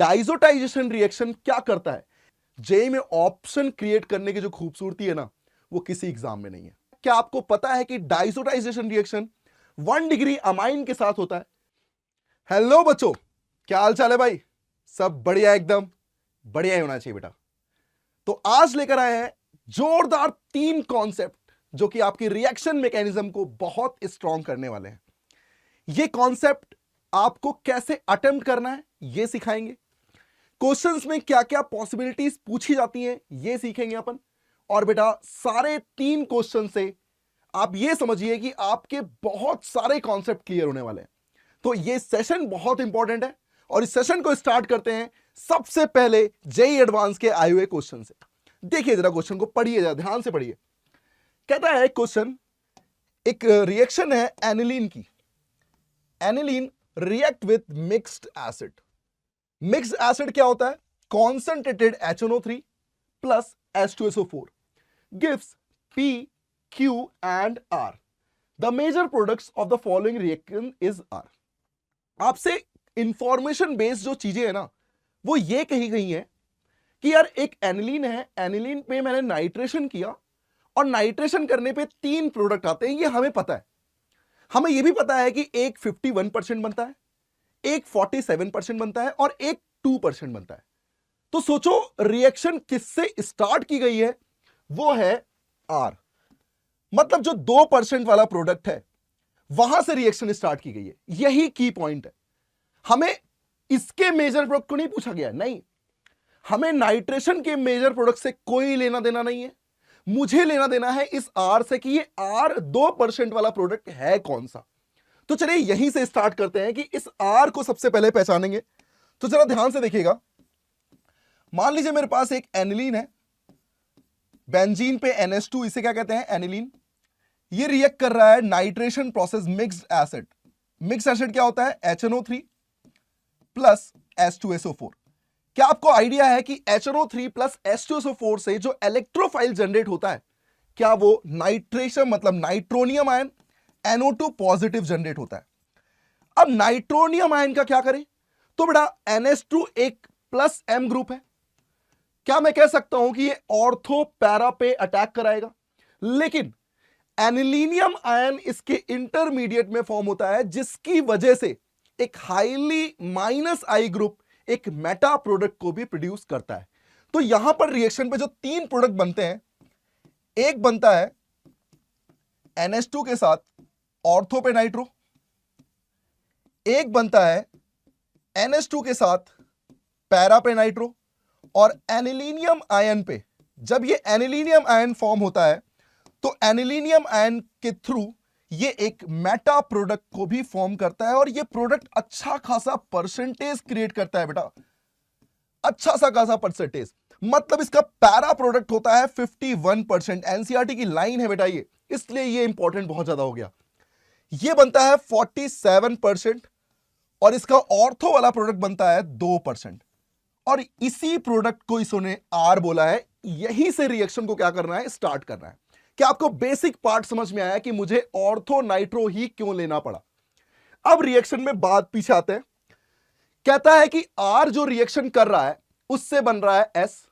Diazotization reaction क्या करता है? जेई में ऑप्शन क्रिएट करने की जो खूबसूरती है ना, वो किसी एग्जाम में नहीं है। क्या आपको पता है कि डाइजोटाइजेशन रिएक्शन 1 डिग्री अमाइन के साथ होता है? हेलो बच्चों, क्या हाल चाल है भाई? सब बढ़िया, एकदम बढ़िया ही होना चाहिए बेटा। तो आज लेकर आए हैं जोरदार 3 कॉन्सेप्ट जो कि आपकी रिएक्शन मैकेनिज्म को बहुत स्ट्रांग करने वाले हैं। ये कॉन्सेप्ट आपको कैसे अटेम्प्ट करना है ये सिखाएंगे। क्वेश्चंस में क्या क्या पॉसिबिलिटीज पूछी जाती हैं ये सीखेंगे अपन। और बेटा सारे 3 क्वेश्चन से आप ये समझिए कि आपके बहुत सारे कॉन्सेप्ट क्लियर होने वाले हैं। तो ये सेशन बहुत इंपॉर्टेंट है और इस सेशन को स्टार्ट करते हैं सबसे पहले जेई एडवांस के आए हुए क्वेश्चन से। देखिए जरा क्वेश्चन को पढ़िए, जरा ध्यान से पढ़िए। कहता है क्वेश्चन, एक रिएक्शन है एनिलीन की। Aniline react with mixed acid. Mixed acid क्या होता है? Concentrated HNO3 plus H2SO4 gives P, Q and R. The major products of the following reaction is R. आपसे इंफॉर्मेशन बेस्ड जो चीजें है ना, वो ये कही गई है कि यार एक एनिलीन है, एनिलीन पे मैंने नाइट्रेशन किया और नाइट्रेशन करने पे 3 प्रोडक्ट आते हैं, ये हमें पता है। हमें ये भी पता है कि एक 51% बनता है, एक 47% बनता है और एक 2% बनता है। तो सोचो रिएक्शन किससे स्टार्ट की गई है? वो है आर। मतलब जो 2% वाला प्रोडक्ट है वहां से रिएक्शन स्टार्ट की गई है। यही की पॉइंट है। हमें इसके मेजर प्रोडक्ट को नहीं पूछा गया, नहीं, हमें नाइट्रेशन के मेजर प्रोडक्ट से कोई लेना देना नहीं है। मुझे लेना देना है इस आर से कि ये आर 2% वाला प्रोडक्ट है कौन सा। तो चलिए यहीं से स्टार्ट करते हैं कि इस आर को सबसे पहले पहचानेंगे। तो जरा ध्यान से देखिएगा। मान लीजिए मेरे पास एक एनिलीन है, बेंजीन पे NH2, इसे क्या कहते हैं? एनिलीन। ये रिएक्ट कर रहा है nitration process mixed acid. Mixed acid क्या होता है? HNO3 plus H2SO4। क्या आपको आइडिया है कि HNO3 प्लस H2SO4 से जो इलेक्ट्रोफाइल जनरेट होता है, क्या वो नाइट्रेशन मतलब nitronium ion NO2 positive generate होता है। अब नाइट्रोनियम आयन का क्या करें? तो बेटा NH2 एक प्लस M ग्रुप है। क्या मैं कह सकता हूं कि ये ऑर्थो पैरा पे अटैक कराएगा? लेकिन एनिलीनियम आयन इसके इंटरमीडिएट में फॉर्म होता है, जिसकी वजह से एक हाईली माइनस आई ग्रुप एक मेटा प्रोडक्ट को भी प्रोड्यूस करता है। तो यहां पर रिएक्शन पे जो 3 प्रोडक्ट बनते हैं, एक बनता है NH2 के साथ ऑर्थो पे नाइट्रो, एक बनता है NH2 के साथ पैरा पे नाइट्रो, और एनिलीनियम आयन पे जब ये एनिलीनियम आयन फॉर्म होता है तो एनिलीनियम आयन के थ्रू ये एक मेटा प्रोडक्ट को भी फॉर्म करता है और ये प्रोडक्ट अच्छा खासा परसेंटेज क्रिएट करता है बेटा, अच्छा सा खासा परसेंटेज। मतलब इसका पैरा प्रोडक्ट होता है 51%। एनसीईआरटी की लाइन है बेटा ये, इसलिए ये इंपॉर्टेंट बहुत ज्यादा हो गया। ये बनता है 47% और इसका ऑर्थो वाला प्रोडक्ट बनता है 2%। और इसी प्रोडक्ट को इसने आर बोला है। यहीं से रिएक्शन को क्या करना है? स्टार्ट करना है। क्या आपको बेसिक पार्ट समझ में आया कि मुझे ऑर्थो नाइट्रो ही क्यों लेना पड़ा? अब रिएक्शन में बात पीछे आते हैं। कहता है कि आर जो रिएक्शन कर रहा है उससे बन रहा है एस,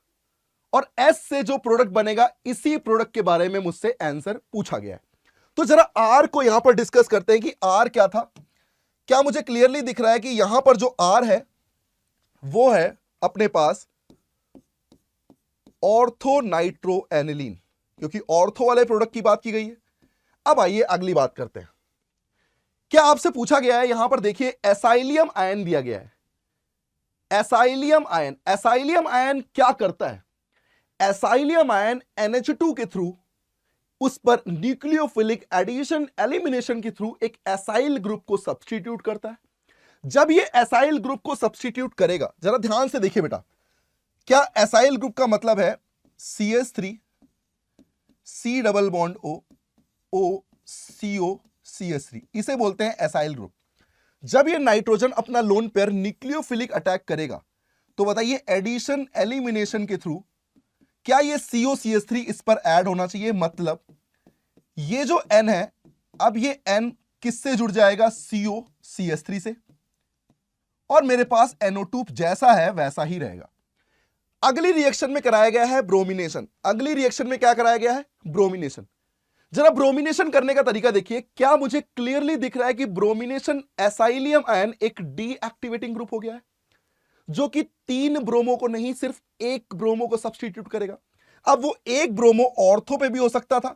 और एस से जो प्रोडक्ट बनेगा इसी प्रोडक्ट के बारे में मुझसे आंसर पूछा गया है। तो जरा आर को यहां पर डिस्कस करते हैं कि आर क्या था। क्या मुझे क्लियरली दिख रहा है कि यहां पर जो आर है वो है अपने पास ऑर्थो नाइट्रो एनिलीन, क्योंकि ऑर्थो वाले प्रोडक्ट की बात की गई है। अब आइए अगली बात करते हैं। क्या आपसे पूछा गया है, यहां पर देखिए एसाइलियम आयन दिया गया है। एसाइलियम आयन, एसाइलियम आयन क्या करता है? एसाइलियम आयन NH2 के थ्रू उस पर न्यूक्लियोफिलिक एडिशन एलिमिनेशन के थ्रू एक एसाइल ग्रुप को सब्स्टिट्यूट करता है। जब ये एसाइल ग्रुप को सब्स्टिट्यूट करेगा, जरा ध्यान से देखिए बेटा, क्या एसाइल ग्रुप का मतलब है CH3 C double bond O CO CH3, इसे बोलते हैं एसाइल ग्रुप। जब ये नाइट्रोजन अपना लोन पेयर न्यूक्लियोफिलिक अटैक करेगा तो बताइए एडिशन एलिमिनेशन के थ्रू क्या ये CO CH3 इस पर ऐड होना चाहिए? मतलब ये जो N है, अब ये N किससे जुड़ जाएगा? CO CH3 से, और मेरे पास NO2 जैसा है वैसा ही रहेगा। अगली रिएक्शन में कराया गया है ब्रोमिनेशन। अगली रिएक्शन में क्या कराया गया है? ब्रोमिनेशन। जरा ब्रोमिनेशन करने का तरीका देखिए। क्या मुझे क्लियरली दिख रहा है कि ब्रोमिनेशन एसाइलियम आयन एक डीएक्टिवेटिंग ग्रुप हो गया है, जो कि 3 ब्रोमो को नहीं सिर्फ एक ब्रोमो को सब्स्टिट्यूट करेगा। अब वो एक ब्रोमो ऑर्थो पे भी हो सकता था,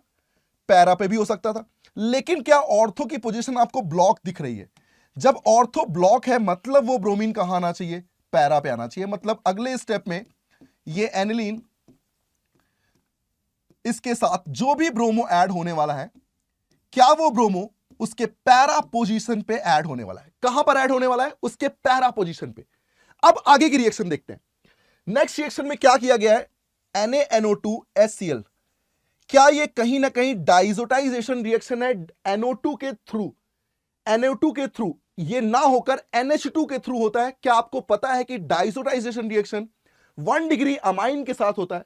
पैरा पे भी हो सकता था, लेकिन क्या ऑर्थो की पोजीशन आपको ब्लॉक दिख रही है? जब ऑर्थो ब्लॉक है मतलब वो ब्रोमीन कहां आना चाहिए? पैरा पे आना चाहिए। मतलब अगले स्टेप में ये एनिलीन, इसके साथ जो भी ब्रोमो ऐड होने वाला है, क्या वो ब्रोमो उसके पैरा पोजीशन पे ऐड होने वाला है? कहां पर ऐड होने वाला है? उसके पैरा पोजीशन पे। अब आगे की रिएक्शन देखते हैं। नेक्स्ट रिएक्शन में क्या किया गया है? NaNO2HCl। क्या ये कहीं ना कहीं डाइजोटाइजेशन रिएक्शन है? NO2 के थ्रू, NO2 के थ्रू, ये ना होकर NH2 के थ्रू होता है। क्या आपको पता है कि डाइजोटाइजेशन रिएक्शन 1 डिग्री अमाइन के साथ होता है?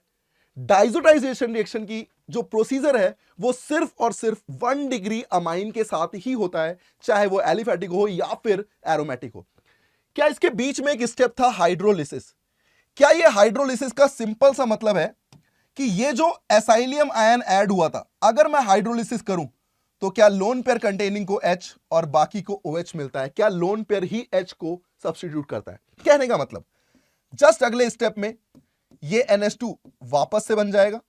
डाइजोटाइजेशन रिएक्शन की जो प्रोसीजर है वो सिर्फ और सिर्फ 1 डिग्री अमाइन के साथ ही होता है, चाहे वो एलिफेटिक हो या फिर एरोमेटिक हो। क्या इसके बीच में एक स्टेप था हाइड्रोलिसिस? क्या ये हाइड्रोलिसिस का सिंपल सा मतलब है कि ये जो एसाइलियम आयन ऐड हुआ था, अगर मैं हाइड्रोलिसिस करूं तो क्या लोन पेयर कंटेनिंग को H और बाकी को OH मिलता है? क्या लोन पेयर ही H को सब्स्टिट्यूट करता है? कहने का मतलब जस्ट अगले स्टेप में ये NH2 वापस से बन जाएगा,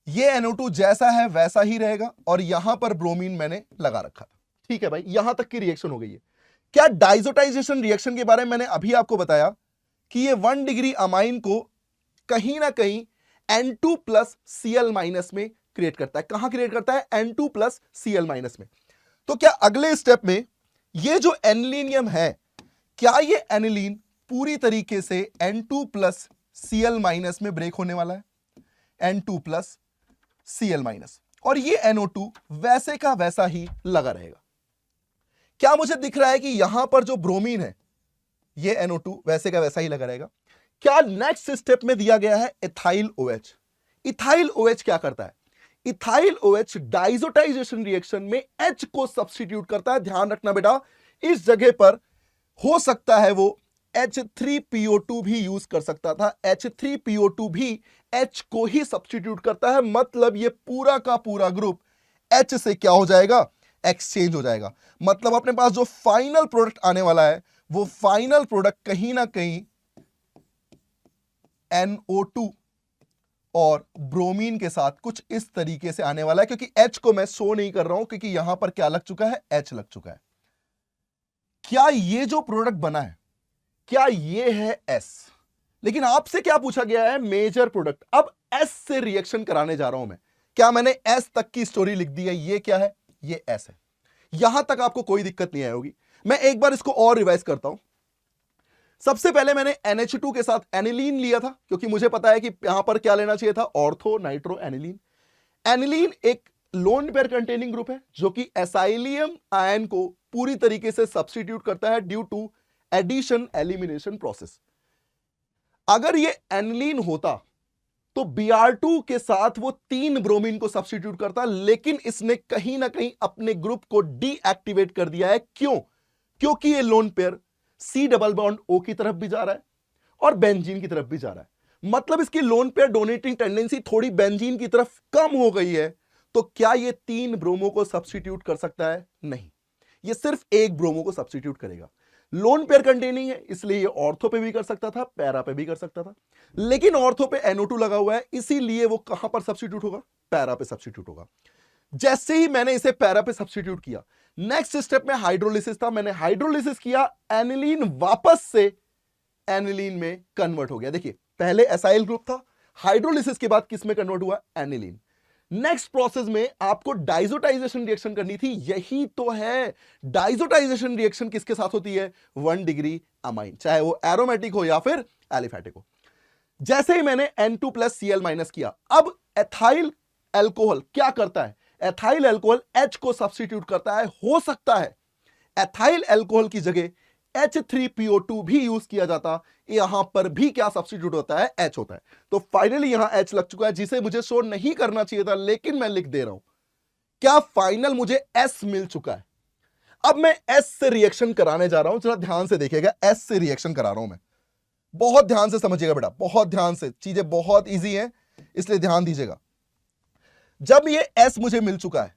ये NO2 जैसा है वैसा ही रहेगा, और यहां पर ब्रोमीन मैंने लगा रखा था। ठीक है भाई, यहां तक की रिएक्शन हो गई है। क्या डाइजोटाइजेशन रिएक्शन के बारे में मैंने अभी आपको बताया कि ये 1 डिग्री अमाइन को कहीं ना कहीं N2+Cl- में क्रिएट करता है। कहां क्रिएट करता है? N2+Cl- में। तो क्या अगले स्टेप में ये जो एनिलीनियम है, क्या ये एनिलीन पूरी तरीके से N2+Cl- में ब्रेक होने वाला है? N2+Cl-, और ये NO2 वैसे का वैसा ही लगा रहेगा। क्या मुझे दिख रहा है कि यहां पर जो ब्रोमीन है, ये NO2 वैसे का वैसा ही लगा रहेगा? क्या नेक्स्ट स्टेप में दिया गया है इथाइल OH? इथाइल OH क्या करता है? इथाइल OH डाइजोटाइजेशन रिएक्शन में H को सब्स्टिट्यूट करता है। ध्यान रखना बेटा, इस जगह पर हो सकता है वो H3PO2 भी यूज कर सकता था। H3PO2 भी H को ही सब्स्टिट्यूट करता है, मतलब ये पूरा का पूरा ग्रुप H से क्या हो जाएगा? एक्सचेंज हो जाएगा। मतलब अपने पास जो फाइनल प्रोडक्ट आने वाला है, वो फाइनल प्रोडक्ट कहीं ना कहीं NO2 और ब्रोमीन के साथ कुछ इस तरीके से आने वाला है, क्योंकि H को मैं शो नहीं कर रहा हूं क्योंकि यहां पर क्या लग चुका है? H लग चुका है। क्या ये जो प्रोडक्ट बना है, क्या ये है S? लेकिन आपसे क्या पूछा गया है? Major product. अब S से रिएक्शन कराने जा रहा हूं मैं। क्या मैंने S तक की स्टोरी लिख दी है? ये क्या है? ये S है। यहां तक आपको कोई दिक्कत नहीं आई होगी। मैं एक बार इसको और रिवाइज करता हूं। सबसे पहले मैंने NH2 के साथ एनिलीन लिया था, क्योंकि मुझे पता है कि यहां पर क्या लेना चाहिए था? Ortho nitro aniline. एनिलीन एक लोन पेयर कंटेनिंग ग्रुप है जो कि एसाइलियम आयन को पूरी तरीके से सब्स्टिट्यूट करता है due to addition elimination process. अगर ये एनिलीन होता तो Br2 के साथ वो 3 ब्रोमीन को सब्स्टिट्यूट करता, लेकिन इसने कहीं ना कहीं अपने ग्रुप को डीएक्टिवेट कर दिया है। क्यों? क्योंकि ये lone pair C double bond O की तरफ भी जा रहा है और बेंजीन की तरफ भी जा रहा है। मतलब इसकी लोन पेयर डोनेटिंग टेंडेंसी थोड़ी बेंजीन की तरफ कम हो गई है। तो क्या ये 3 ब्रोमो को सब्स्टिट्यूट कर सकता है? नहीं, ये सिर्फ एक ब्रोमो को सब्स्टिट्यूट करेगा। लोन पेयर कंटेनिंग है, इसलिए ये ऑर्थो पे भी कर सकता था, पैरा पे भी कर सकता था, लेकिन ऑर्थो पे NO2 लगा हुआ है, इसीलिए वो कहां पर सब्स्टिट्यूट होगा? पैरा पे सब्स्टिट्यूट होगा। जैसे ही मैंने इसे पैरा पे सब्स्टिट्यूट किया, नेक्स्ट स्टेप में हाइड्रोलिसिस था। मैंने हाइड्रोलिसिस किया, एनिलीन वापस से एनिलीन में कन्वर्ट हो गया। देखिए, पहले एसाइल ग्रुप था, हाइड्रोलिसिस के बाद किस में कन्वर्ट हुआ? एनिलीन। नेक्स्ट प्रोसेस में आपको डाइजोटाइजेशन रिएक्शन करनी थी, यही तो है। डाइजोटाइजेशन रिएक्शन किसके साथ होती है? 1 डिग्री अमाइन, चाहे वो एरोमेटिक हो या फिर एलिफेटिक हो। जैसे ही मैंने N2+Cl- किया, अब एथाइल एल्कोहल क्या करता है? एथाइल एल्कोहल H को सब्स्टिट्यूट करता है। हो सकता है एथाइल एल्कोहल की जगह H3PO2 भी यूज किया जाता, यहां पर भी क्या सब्स्टिट्यूट होता है? H होता है। तो फाइनली यहां H लग चुका है, जिसे मुझे शो नहीं करना चाहिए था, लेकिन मैं लिख दे रहा हूं। क्या फाइनल मुझे S मिल चुका है? अब मैं एस से रिएक्शन कराने जा रहा हूं, जरा ध्यान से देखिएगा, एस से रिएक्शन करा रहा हूं मैं। बहुत ध्यान से समझिएगा बेटा, बहुत ध्यान से, चीजें बहुत इजी हैं, इसलिए ध्यान दीजिएगा। जब ये एस मुझे मिल चुका है,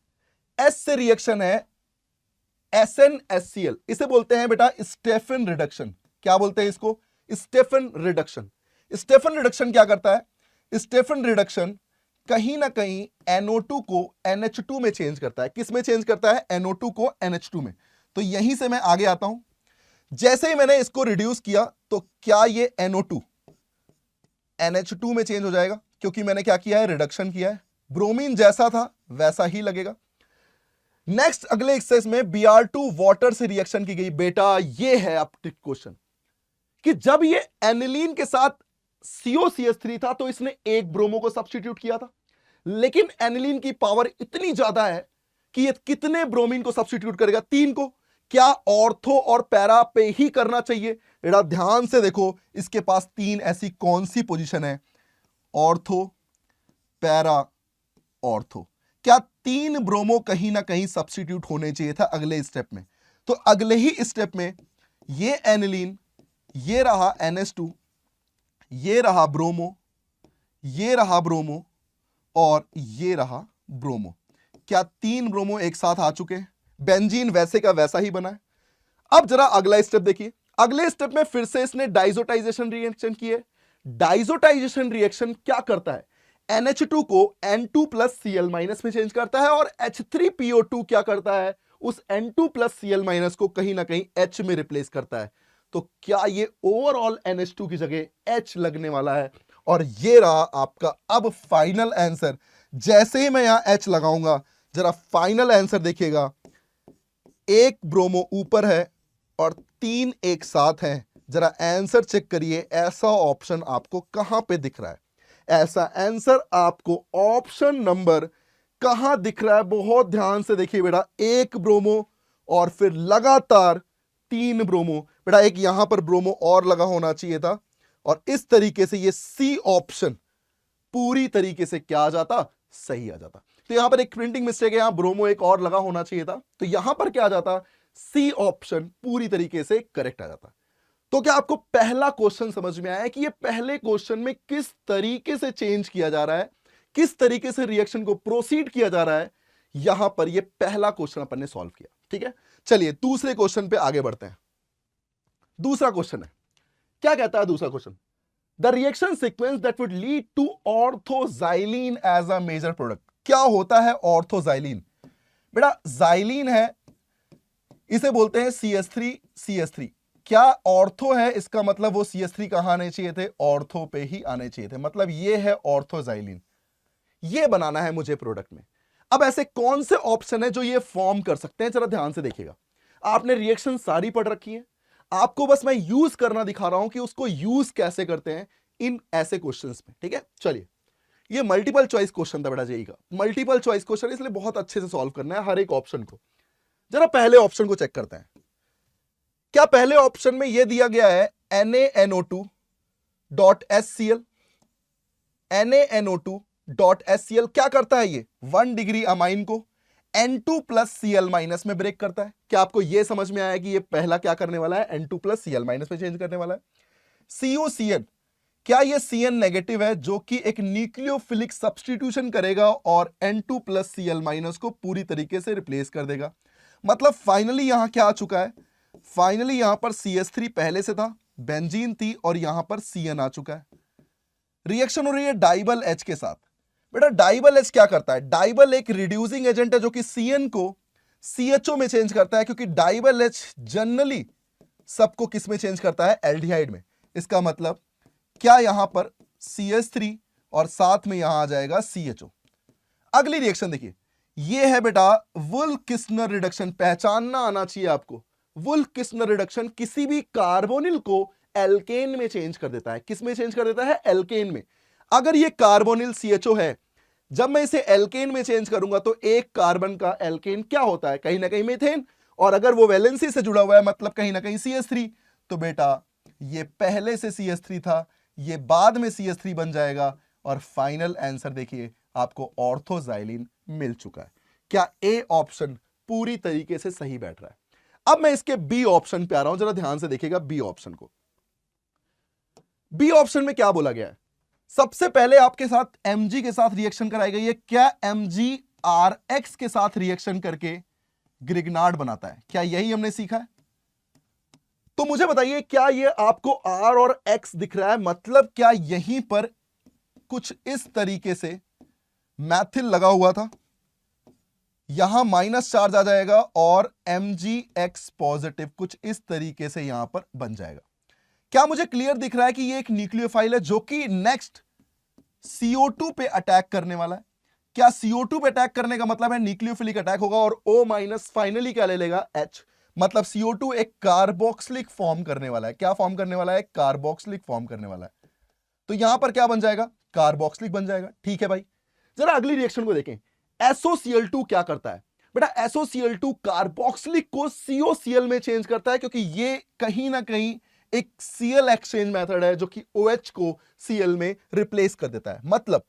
एस से रिएक्शन है SnHCl, इसे बोलते हैं बेटा स्टेफन रिडक्शन। क्या बोलते हैं इसको? Stephen reduction. स्टेफन रिडक्शन क्या करता है? स्टेफन रिडक्शन कहीं ना कहीं NO2 को NH2 में चेंज करता है। किस में चेंज करता है? NO2 को NH2 में। तो यहीं से मैं आगे आता हूं। जैसे ही मैंने इसको रिड्यूस किया तो क्या ये NO2 NH2 में चेंज हो जाएगा? क्योंकि मैंने क्या किया है? रिडक्शन किया है। ब्रोमीन जैसा था वैसा ही लगेगा। नेक्स्ट अगले एक्सरसाइज में Br2 वाटर से रिएक्शन की गई। बेटा ये है अब क्वेश्चन कि जब ये एनिलीन के साथ COCH3 था तो इसने एक ब्रोमो को सब्स्टिट्यूट किया था, लेकिन एनिलीन की पावर इतनी ज्यादा है कि ये कितने ब्रोमीन को सब्स्टिट्यूट करेगा? 3 को। क्या ऑर्थो और पैरा पे ही करना चाहिए? बेटा ध्यान से देखो, इसके पास 3 ऐसी कौन सी पोजीशन है? Ortho, para, ortho. क्या 3 ब्रोमो कहीं ना कहीं सब्स्टिट्यूट होने चाहिए था अगले स्टेप में? तो अगले ही स्टेप में ये एनिलीन, ये रहा NH2, ये रहा ब्रोमो, ये रहा ब्रोमो और ये रहा ब्रोमो। क्या 3 ब्रोमो एक साथ आ चुके हैं? बेंजीन वैसे का वैसा ही बना है। अब जरा अगला स्टेप देखिए। अगले स्टेप में फिर से इसने डाइजोटाइजेशन रिएक्शन की है। डाइजोटाइजेशन रिएक्शन क्या करता है? NH2 को N2+Cl- में चेंज करता है और H3PO2 क्या करता है? उस N2+Cl- को कहीं ना कहीं H में रिप्लेस करता है। तो क्या ये ओवरऑल NH2 की जगह H लगने वाला है? और ये रहा आपका अब फाइनल आंसर। जैसे ही मैं यहां H लगाऊंगा, जरा फाइनल आंसर देखिएगा, एक ब्रोमो ऊपर है और 3 एक साथ हैं। जरा आंसर चेक करिए, ऐसा ऑप्शन आपको कहां पे दिख रहा है? ऐसा आंसर आपको ऑप्शन नंबर कहां दिख रहा है? बहुत ध्यान से देखिए बेटा, एक ब्रोमो और फिर लगातार 3 ब्रोमो। बेटा एक यहां पर ब्रोमो और लगा होना चाहिए था और इस तरीके से ये सी ऑप्शन पूरी तरीके से क्या आ जाता? सही आ जाता। तो यहां पर एक प्रिंटिंग मिस्टेक है, यहां ब्रोमो एक और लगा होना चाहिए था, तो यहां पर क्या आ जाता? सी ऑप्शन पूरी तरीके से करेक्ट आ जाता। तो क्या आपको पहला क्वेश्चन समझ में आया कि ये पहले क्वेश्चन में किस तरीके से चेंज किया जा रहा है, किस तरीके से रिएक्शन को प्रोसीड किया जा रहा है? यहां पर ये पहला क्वेश्चन अपन ने सॉल्व किया। ठीक है, चलिए दूसरे क्वेश्चन पे आगे बढ़ते हैं। दूसरा क्वेश्चन है, क्या कहता है दूसरा question? The reaction sequence that would lead to orthoxylene as a major product. क्या होता है ऑर्थोजाइलीन? बेटा जाइलीन है, इसे बोलते हैं CH3। क्या ऑर्थो है? इसका मतलब वो CH3 कहां आने चाहिए थे? ऑर्थो पे ही आने चाहिए थे। मतलब ये है ऑर्थोजाइलीन, ये बनाना है मुझे प्रोडक्ट में। अब ऐसे कौन से ऑप्शन है जो ये फॉर्म कर सकते हैं? जरा ध्यान से देखिएगा। आपने रिएक्शन सारी पढ़ रखी है, आपको बस मैं यूज करना दिखा रहा हूं कि उसको यूज कैसे करते हैं इन ऐसे क्वेश्चंस में। ठीक है, चलिए, ये मल्टीपल चॉइस क्वेश्चन था बेटा जेई का, मल्टीपल चॉइस क्वेश्चन, इसलिए बहुत अच्छे से सॉल्व करना है हर एक ऑप्शन को। जरा पहले ऑप्शन को चेक करते हैं। क्या पहले ऑप्शन में यह दिया गया है NaNO2.HCl? NaNO2.HCl क्या करता है? ये 1 डिग्री अमाइन को N2+Cl- में ब्रेक करता है। क्या आपको यह समझ में आया कि ये पहला क्या करने वाला है? N2+Cl- में चेंज करने वाला है। COCN, क्या ये CN नेगेटिव है जो कि एक न्यूक्लियोफिलिक सब्स्टिट्यूशन करेगा और N2+Cl- को पूरी तरीके से रिप्लेस कर देगा। मतलब फाइनली यहां क्या आ चुका है? फाइनली यहां पर CH3 पहले से था, बेंजीन थी और यहां पर CN आ चुका है। रिएक्शन हो रही है डाइबल H के साथ। बेटा डाइबल H क्या करता है? डाइबल एक रिड्यूसिंग एजेंट है जो कि CN को CHO में चेंज करता है, क्योंकि डाइबल H जनरली सबको किस में चेंज करता है? एल्डिहाइड में। इसका मतलब क्या यहां पर CH3 और साथ में यहां आ जाएगा CHO। अगली रिएक्शन देखिए, ये है बेटा वुल्फ-किस्नर रिडक्शन। पहचानना आना चाहिए आपको। वुल्फ-किस्नर रिडक्शन किसी भी कार्बोनिल को एल्केन में चेंज कर देता है। किस में चेंज कर देता है? एल्केन में। अगर ये कार्बोनिल CHO है, जब मैं इसे एल्केन में चेंज करूंगा तो एक कार्बन का एल्केन क्या होता है? कहीं ना कहीं मीथेन, और अगर वो वैलेंसी से जुड़ा हुआ है मतलब कहीं ना कहीं CH3, तो बेटा ये पहले से CH3 था, ये बाद में CH3 बन जाएगा और फाइनल आंसर देखिए आपको ऑर्थोजाइलीन मिल चुका है। क्या ए ऑप्शन पूरी तरीके से सही बैठ रहा है? अब मैं इसके बी ऑप्शन पे आ रहा हूं, जरा ध्यान से देखिएगा बी ऑप्शन को। बी ऑप्शन में क्या बोला गया है? सबसे पहले आपके साथ Mg के साथ रिएक्शन कराई गई है। क्या Mg Rx के साथ रिएक्शन करके ग्रिग्नार्ड बनाता है? क्या यही हमने सीखा है? तो मुझे बताइए, क्या ये आपको R और X दिख रहा है? मतलब क्या यहीं पर कुछ इस तरीके से मैथिल लगा हुआ था, यहां माइनस चार्ज आ जाएगा और MgX पॉजिटिव कुछ इस तरीके से यहां पर बन जाएगा। क्या मुझे क्लियर दिख रहा है कि ये एक न्यूक्लियोफाइल है जो कि नेक्स्ट CO2 पे अटैक करने वाला है? क्या CO2 पे अटैक करने का मतलब है न्यूक्लियोफिलिक अटैक होगा और O- फाइनली क्या ले लेगा? H। मतलब CO2 एक कार्बोक्सिलिक फॉर्म करने वाला है। क्या फॉर्म करने वाला है? कार्बोक्सिलिक फॉर्म करने वाला है। तो यहां पर क्या बन जाएगा? कार्बोक्सिलिक बन जाएगा। ठीक है भाई, जरा अगली रिएक्शन को देखें। SOCl2 क्या करता है बेटा? SOCl2 कार्बोक्सिलिक को COCl में चेंज करता है, क्योंकि ये कहीं ना कहीं एक Cl एक्सचेंज मेथड है जो कि OH को Cl में रिप्लेस कर देता है। मतलब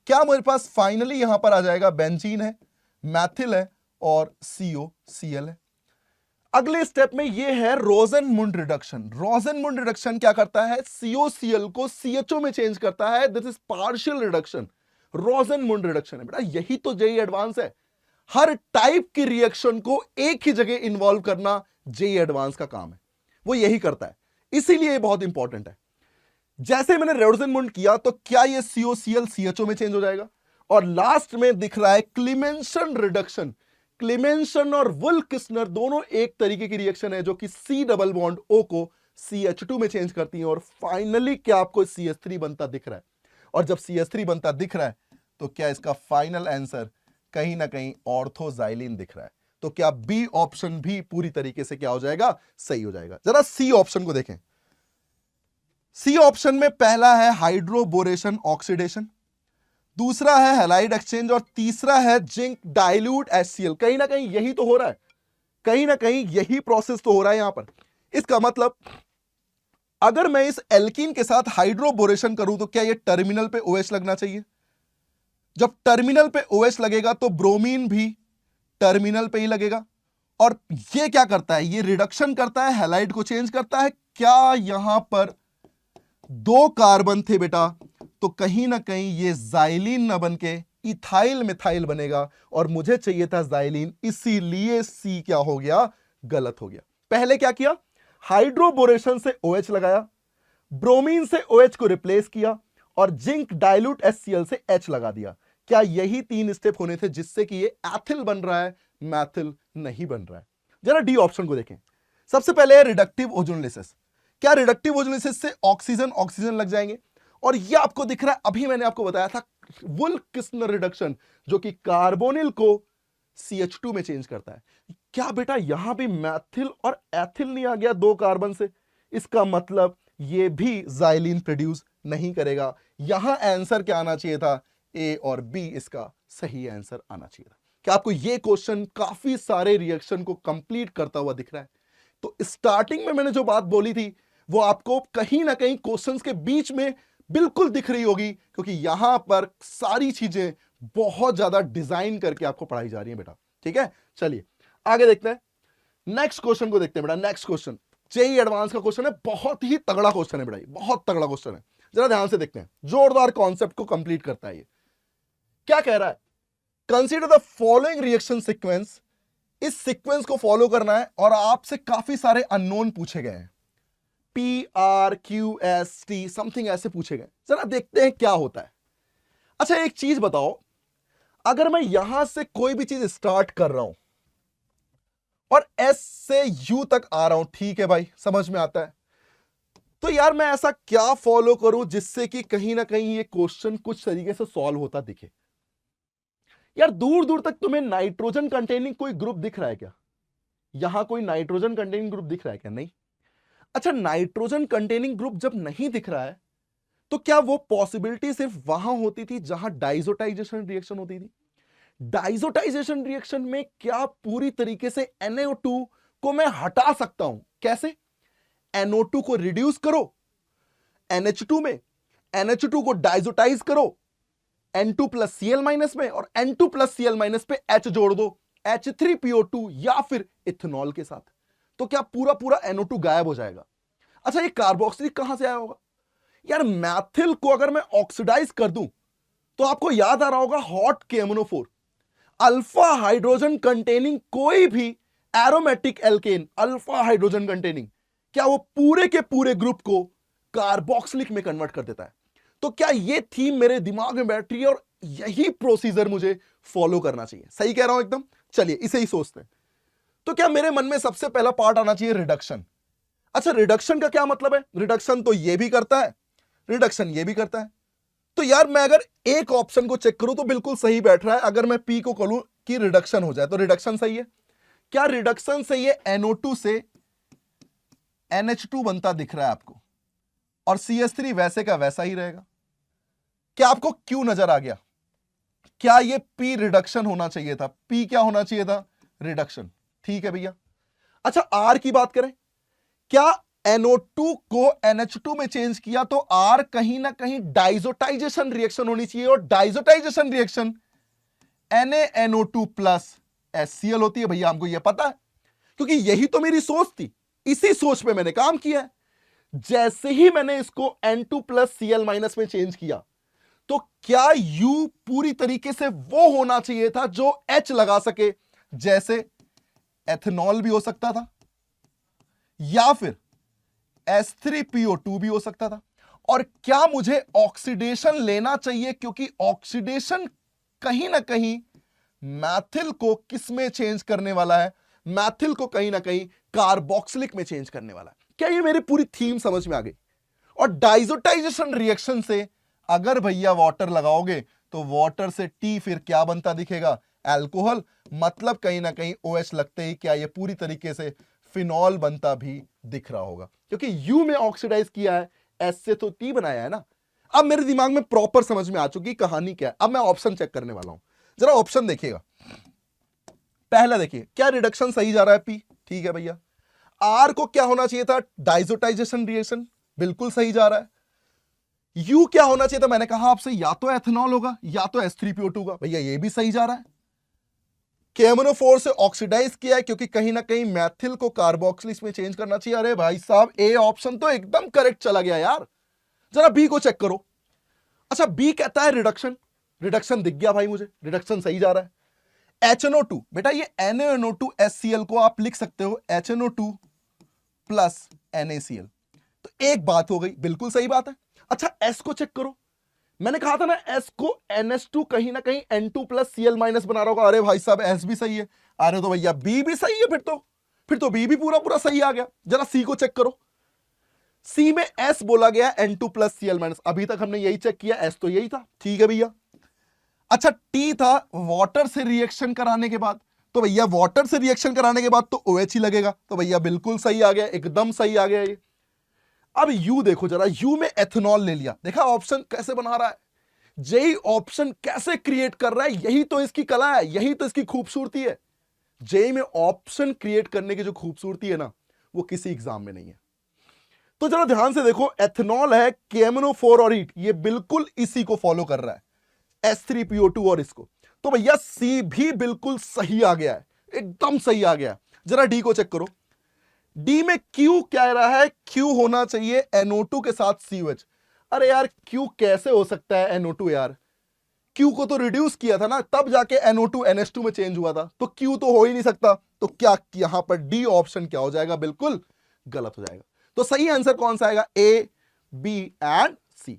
क्या मेरे पास फाइनली यहां पर आ जाएगा बेंजीन है, मैथिल है और COCl है। अगले स्टेप में ये है रोजनमुंड रिडक्शन। रोजनमुंड रिडक्शन क्या करता है? COCl को CHO में चेंज करता है। This is partial reduction, रोजनमुंड reduction है बेटा। यही तो जेई एडवांस है। हर टाइप की रिएक्शन को एक ही जगह इन्वॉल्व करना जेई एडवांस का काम है, वो यही करता है, इसीलिए ये बहुत इंपॉर्टेंट है। जैसे मैंने रोजनमुंड किया तो क्या ये COCl CHO में चेंज हो जाएगा? और लास्ट में दिख रहा है क्लीमेंसन रिडक्शन। क्लीमेंसन और वुल्फ-किस्नर दोनों एक तरीके की रिएक्शन है जो कि C डबल बॉन्ड O को CH2 में चेंज करती है और फाइनली क्या आपको CH3 बनता दिख रहा है? और जब CH3 बनता दिख रहा है तो क्या इसका फाइनल आंसर कहीं ना कहीं ऑर्थोजाइलिन दिख रहा है? तो क्या बी ऑप्शन भी पूरी तरीके से क्या हो जाएगा? सही हो जाएगा। जरा सी ऑप्शन को देखें। सी ऑप्शन में पहला है हाइड्रोबोरेशन ऑक्सीडेशन, दूसरा है हैलाइड एक्सचेंज और तीसरा है जिंक डाइल्यूट HCl। कहीं ना कहीं यही तो हो रहा है, कहीं ना कहीं यही प्रोसेस तो हो रहा है यहां पर। इसका मतलब अगर मैं इस एल्कीन के साथ हाइड्रोबोरेशन करूं तो क्या ये टर्मिनल पे OH लगना चाहिए? जब टर्मिनल पे OH लगेगा तो ब्रोमीन भी टर्मिनल पे ही लगेगा। और ये क्या करता है? ये रिडक्शन करता है, हैलाइड को चेंज करता है। क्या यहां पर दो कार्बन थे बेटा, तो कहीं ना कहीं ये जाइलिन न बनके इथाइल मिथाइल बनेगा और मुझे चाहिए था जाइलिन, इसीलिए सी क्या हो गया? गलत हो गया। पहले क्या किया? हाइड्रोबोरेशन से OH लगाया, ब्रोमीन से OH को रिप्लेस किया और जिंक डाइल्यूट HCl से H लगा दिया। क्या यही 3 स्टेप होने थे जिससे कि ये एथिल बन रहा है, मैथिल नहीं बन रहा है? जरा डी ऑप्शन को देखें। सबसे पहले रिडक्टिव ओजोनोलिसिस। क्या रिडक्टिव ओजोनोलिसिस से ऑक्सीजन ऑक्सीजन लग जाएंगे? और ये आपको दिख रहा है, अभी मैंने आपको बताया था वुल्फ-किस्नर रिडक्शन जो कि कार्बोनिल को CH2 में चेंज करता है। क्या बेटा यहां भी मैथिल और एथिल नहीं आ गया 2 कार्बन से? इसका मतलब ये भी जाइलिन प्रोड्यूस नहीं करेगा। यहां आंसर क्या आना चाहिए था? ए और बी इसका सही आंसर आना चाहिए था। क्या आपको ये क्वेश्चन काफी सारे रिएक्शन को कंप्लीट करता हुआ दिख रहा है? तो स्टार्टिंग में मैंने जो बात बोली थी वो आपको कहीं ना कहीं क्वेश्चंस के बीच में बिल्कुल दिख रही होगी, क्योंकि यहां पर सारी चीजें बहुत ज्यादा डिजाइन करके आपको पढ़ाई जा रही है बेटा। ठीक है, चलिए आगे देखते हैं, नेक्स्ट क्वेश्चन को देखते हैं बेटा। नेक्स्ट क्वेश्चन जेईई एडवांस का क्वेश्चन है, बहुत ही तगड़ा क्वेश्चन है बेटा, बहुत तगड़ा क्वेश्चन है। जरा ध्यान से देखते हैं, जोरदार कॉन्सेप्ट को कंप्लीट करता है ये। क्या कह रहा है? Consider the following reaction sequence. इस सीक्वेंस को फॉलो करना है और आपसे काफी सारे अननोन पूछे गए हैं, PRQST समथिंग ऐसे पूछे गए। जरा देखते हैं क्या होता है। अच्छा एक चीज बताओ, अगर मैं यहां से कोई भी चीज स्टार्ट कर रहा हूं और S से U तक आ रहा हूं, ठीक है भाई, समझ में आता है, तो यार मैं ऐसा क्या फॉलो करूं जिससे कि कहीं ना कहीं ये क्वेश्चन कुछ तरीके से सॉल्व होता दिखे? यार दूर दूर तक तुम्हें नाइट्रोजन कंटेनिंग कोई ग्रुप दिख रहा है क्या? यहां कोई नाइट्रोजन कंटेनिंग ग्रुप दिख रहा है क्या? नहीं। अच्छा नाइट्रोजन कंटेनिंग ग्रुप जब नहीं दिख रहा है तो क्या वो पॉसिबिलिटी सिर्फ वहां होती थी जहां डाइजोटाइजेशन रिएक्शन होती थी? डाइजोटाइजेशन रिएक्शन में क्या पूरी तरीके से NO2 को मैं हटा सकता हूं? कैसे? NO2 को रिड्यूस करो NH2 में, NH2 को डाइजोटाइज करो N2 प्लस Cl माइनस में और N2 प्लस Cl माइनस पे H जोड़ दो H3PO2 या फिर इथेनॉल के साथ। तो क्या पूरा पूरा NO2 गायब हो जाएगा? अच्छा, ये कार्बोक्सिलिक कहां से आया होगा यार? मैथिल को अगर मैं ऑक्सीडाइज कर दूं तो आपको याद आ रहा होगा hot KMNO4, alpha hydrogen containing कोई भी aromatic alkane, alpha hydrogen containing, क्या वो पूरे के पूरे ग्रुप को कार्बोक्सिलिक में कन्वर्ट कर देता है? तो क्या ये थीम मेरे दिमाग में बैठ रही है और यही प्रोसीजर मुझे फॉलो करना चाहिए? सही कह रहा हूं एकदम? चलिए इसे ही सोचते हैं। तो क्या मेरे मन में सबसे पहला पार्ट आना चाहिए रिडक्शन? अच्छा, रिडक्शन का क्या मतलब है? रिडक्शन तो ये भी करता है, रिडक्शन ये भी करता है। तो यार मैं अगर एक ऑप्शन को चेक करूं तो बिल्कुल सही बैठ रहा है। अगर मैं पी को कहूं कि रिडक्शन हो जाए तो रिडक्शन सही है। क्या रिडक्शन से ये NO2 से NH2 बनता दिख रहा है आपको? और CH3 वैसे का वैसा ही रहेगा। क्या आपको क्यों नजर आ गया? क्या ये P रिडक्शन होना चाहिए था? P क्या होना चाहिए था? रिडक्शन। ठीक है भैया। अच्छा, R की बात करें, क्या NO2 को NH2 में चेंज किया तो R कहीं ना कहीं डाइजोटाइजेशन रिएक्शन होनी चाहिए, और diazotization reaction NaNO2 plus HCl होती है। भैया हमको यह पता है, क्योंकि यही तो मेरी सोच थी, इसी सोच पे मैंने काम किया है। जैसे ही मैंने इसको N2 प्लस Cl माइनस में चेंज किया, तो क्या U पूरी तरीके से वो होना चाहिए था जो H लगा सके, जैसे एथेनॉल भी हो सकता था, या फिर H3PO2 भी हो सकता था। और क्या मुझे ऑक्सीडेशन लेना चाहिए, क्योंकि ऑक्सीडेशन कहीं ना कहीं मैथिल को किस में चेंज करने वाला है? मैथिल को कहीं ना कहीं कार्बोक्सिलिक में चेंज करने वाला है। क्या ये मेरी पूरी थीम समझ में आ गई? और डाइजोटाइजेशन रिएक्शन से अगर भैया वाटर लगाओगे तो वाटर से T फिर क्या बनता दिखेगा? अल्कोहल। मतलब कहीं ना कहीं OH लगते ही क्या ये पूरी तरीके से फिनॉल बनता भी दिख रहा होगा, क्योंकि U में ऑक्सीडाइज किया है, S से तो T बनाया है ना। अब मेरे दिमाग में प्रॉपर समझ में आ चुकी कहानी क्या है। अब मैं ऑप्शन चेक करने वाला हूं, जरा ऑप्शन देखिएगा। पहला देखिए, क्या रिडक्शन सही जा रहा है? P ठीक है भैया। R को क्या होना चाहिए था? डाइजोटाइजेशन रिएक्शन, बिल्कुल सही जा रहा है। U क्या होना चाहिए था? मैंने कहा आपसे या तो एथेनॉल होगा या तो H3PO2 होगा। भैया ये भी सही जा रहा है। KMNO4 से ऑक्सीडाइज किया है, क्योंकि कहीं ना कहीं मैथिल को कार्बोक्सिलिक में चेंज करना चाहिए। अरे भाई साहब, ए ऑप्शन तो एकदम करेक्ट चला गया यार। जरा बी को चेक करो। अच्छा, बी कहता है रिडक्शन, रिडक्शन दिख गया भाई मुझे, रिडक्शन सही जा रहा है। HNO2, बेटा ये NaNO2 HCl को आप लिख सकते हो HNO2 प्लस NaCl। तो एक बात हो गई, बिल्कुल सही बात है। अच्छा, S को चेक करो। मैंने कहा था ना S को NH2 कहीं ना कहीं N2 प्लस Cl माइनस बना रहा होगा। अरे भाई साहब, S भी सही है। अरे तो भैया B भी सही है, फिर तो B भी पूरा पूरा सही आ गया। जरा C को चेक करो। C में S बोला गया N2 प्लस Cl माइनस, अभी तक हमने यही चेक किया, S तो यही था। ठीक है भैया। अच्छा, T था वाटर से रिएक्शन कराने के बाद, तो भैया वाटर से रिएक्शन कराने के बाद तो OH ही लगेगा, तो भैया बिल्कुल सही आ गया, एकदम सही आ गया ये। अब U देखो जरा, U में एथेनॉल ले लिया, देखा ऑप्शन कैसे बना रहा है? जेई ऑप्शन कैसे क्रिएट कर रहा है, यही तो इसकी कला है, यही तो इसकी खूबसूरती है। जेई में ऑप्शन क्रिएट करने की जो खूबसूरती है ना, वो किसी एग्जाम में नहीं है। तो जरा ध्यान से देखो, एथेनॉल है, KMNO4 और ईट, ये बिल्कुल इसी को फॉलो कर रहा है, H3PO2 और इसको। तो भैया सी भी बिल्कुल सही आ गया है, एकदम सही आ गया। जरा डी को चेक करो। डी में क्यू कह रहा है, क्यू होना चाहिए NO2 के साथ COH। अरे यार, क्यू कैसे हो सकता है NO2 यार? क्यू को तो रिड्यूस किया था ना, तब जाके NO2 NH2 में चेंज हुआ था, तो क्यू तो हो ही नहीं सकता। तो क्या यहां पर डी ऑप्शन क्या हो जाएगा? बिल्कुल गलत हो जाएगा। तो सही आंसर कौन सा आएगा? A, B and C।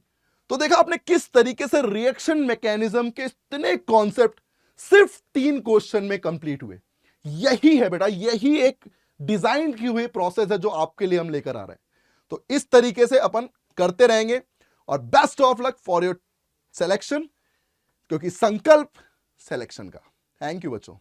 तो देखा आपने किस तरीके से रिएक्शन मैकेनिज्म के इतने कॉन्सेप्ट सिर्फ 3 क्वेश्चन में कंप्लीट हुए। यही है बेटा, यही एक डिजाइन की हुई प्रोसेस है जो आपके लिए हम लेकर आ रहे हैं। तो इस तरीके से अपन करते रहेंगे, और best of luck for your selection, क्योंकि संकल्प सिलेक्शन का। थैंक यू बच्चों।